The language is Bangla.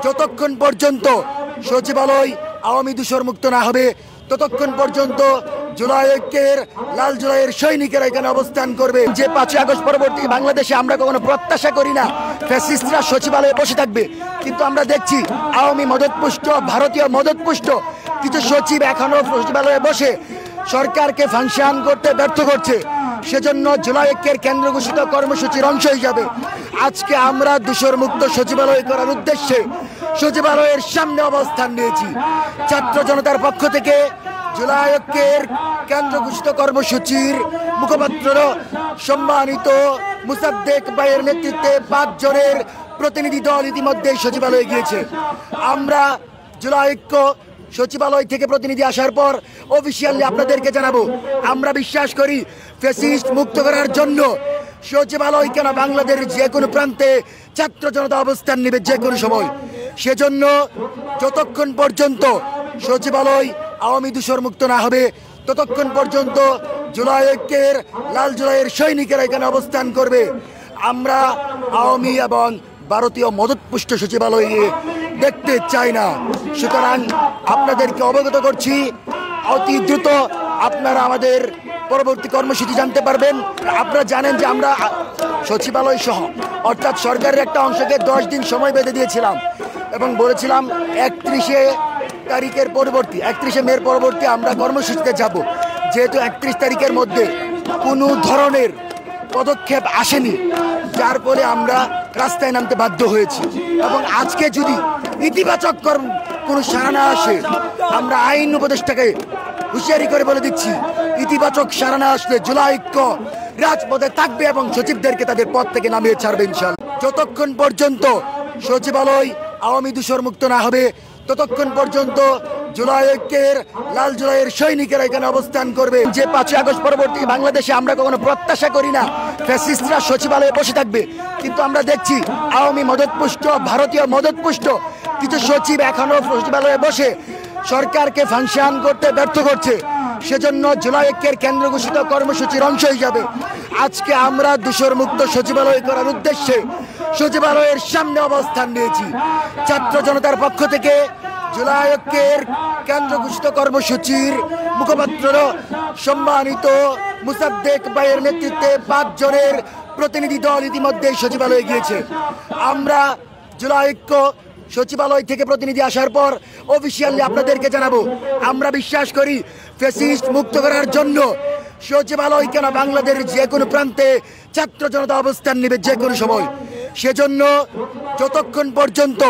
যতক্ষণ পর্যন্ত সচিবালয় আওয়ামী দূষণমুক্ত না হবে ততক্ষণ পর্যন্ত জুলাই ঐক্যের লাল জুলাইয়ের সৈনিকেরা এখানে অবস্থান করবে। যে ৫ই আগস্ট পরবর্তী বাংলাদেশে আমরা কখনো প্রত্যাশা করি না ফ্যাসিস্টরা সচিবালয়ে বসে থাকবে, কিন্তু আমরা দেখছি আওয়ামী মদতপুষ্ট, ভারতীয় মদতপুষ্ট কিছু সচিব এখনো সচিবালয়ে বসে সরকারকে ফাংশন করতে ব্যর্থ করছে। সেজন্য জুলাই ঐক্যের কেন্দ্র ঘোষিত কর্মসূচির অংশ হিসাবে আজকে আমরা দূষণমুক্ত সচিবালয় করার উদ্দেশ্যে সচিবালয়ের সামনে অবস্থান নিয়েছি। ছাত্র জনতার পক্ষ থেকে জুলাই ঐক্যের কেন্দ্র ঘোষিত কর্মসূচির মুখপাত্র সম্মানিত মুসাদ্দেক ভাইয়ের নেতৃত্বে ৫ জনের প্রতিনিধি দল ইতিমধ্যে সচিবালয়ে গিয়েছে। আমরা জুলাই ঐক্য সচিবালয় থেকে প্রতিনিধি আসার পর অফিসিয়ালি আপনাদেরকে জানাবো, আমরা বিশ্বাস করি ফ্যাসিস্ট মুক্ত করার জন্য সচিবালয় কেন বাংলাদেশের যে কোনো প্রান্তে ছাত্র জনতা অবস্থান নেবে যে কোনো সময়। সেজন্য যতক্ষণ পর্যন্ত সচিবালয় আওয়ামী দূষণমুক্ত না হবে ততক্ষণ পর্যন্ত জুলাই ঐক্যের লাল জুলাইয়ের সৈনিকেরা এখানে অবস্থান করবে। আমরা আওয়ামী এবং ভারতীয় মদতপুষ্ট সচিবালয়ে দেখতে চাই না। সুতরাং আপনাদেরকে অবগত করছি, অতি দ্রুত আপনারা আমাদের পরবর্তী কর্মসূচি জানতে পারবেন। আপনারা জানেন যে আমরা সচিবালয় সহ অর্থাৎ সরকারের একটা অংশকে 10 দিন সময় বেঁধে দিয়েছিলাম এবং বলেছিলাম 31শে তারিখের পরবর্তী 31শে মের পরবর্তী আমরা কর্মসূচিতে যাব। যেহেতু 31 তারিখের মধ্যে কোনো ধরনের পদক্ষেপ আসেনি, যার ফলে আমরা রাস্তায় নামতে বাধ্য হয়েছি। এবং আজকে যদি ইতিবাচক কোনো সাড়া না আসে, আমরা আইন উপদেষ্টাকে হুঁশিয়ারি করে বলে দিচ্ছি, ইতিবাচক সাড়া না আসলে জুলাই ঐক্য রাজপথে থাকবে এবং সচিবদেরকে তাদের পদ থেকে নামিয়ে ছাড়বে ইনশাআল্লাহ। যতক্ষণ পর্যন্ত সচিবালয় আওয়ামী দূষণমুক্ত না হবে ততক্ষণ পর্যন্ত জুলাই ঐক্যের লাল জুলাইয়ের সৈনিকেরা এখানে অবস্থান করবে। যে ৫ই আগস্ট পরবর্তী বাংলাদেশে আমরা কখনো প্রত্যাশা করি না ফ্যাসিস্টরা সচিবালয়ে বসে থাকবে, কিন্তু আমরা দেখছি আওয়ামী মদতপুষ্ট, ভারতীয় মদতপুষ্ট কিছু সচিব এখনো সচিবালয়ে বসে সরকারকে ফাংশন করতে ব্যর্থ করছে। সেজন্য জুলাই ঐক্যের কেন্দ্র ঘোষিত কর্মসূচির অংশ হিসাবে আজকে আমরা দূষণমুক্ত সচিবালয় করার উদ্দেশ্যে সচিবালয়ের সামনে অবস্থান নিয়েছি। ছাত্র জনতার পক্ষ থেকে জুলাই ঐক্যের কেন্দ্র ঘোষিত কর্মসূচির মুখপাত্র সম্মানিত মুসাদ্দেক ভাইয়ের নেতৃত্বে ৫ জনের প্রতিনিধি দল ইতিমধ্যে সচিবালয়ে গিয়েছে। আমরা জুলাই ঐক্য সচিবালয় থেকে প্রতিনিধি আসার পর অফিসিয়ালি আপনাদেরকে জানাবো, আমরা বিশ্বাস করি ফ্যাসিস্ট মুক্ত করার জন্য সচিবালয় কেন বাংলাদেশের যে কোনো প্রান্তে ছাত্র জনতা অবস্থান নেবে যে কোনো সময়। সেজন্য যতক্ষণ পর্যন্ত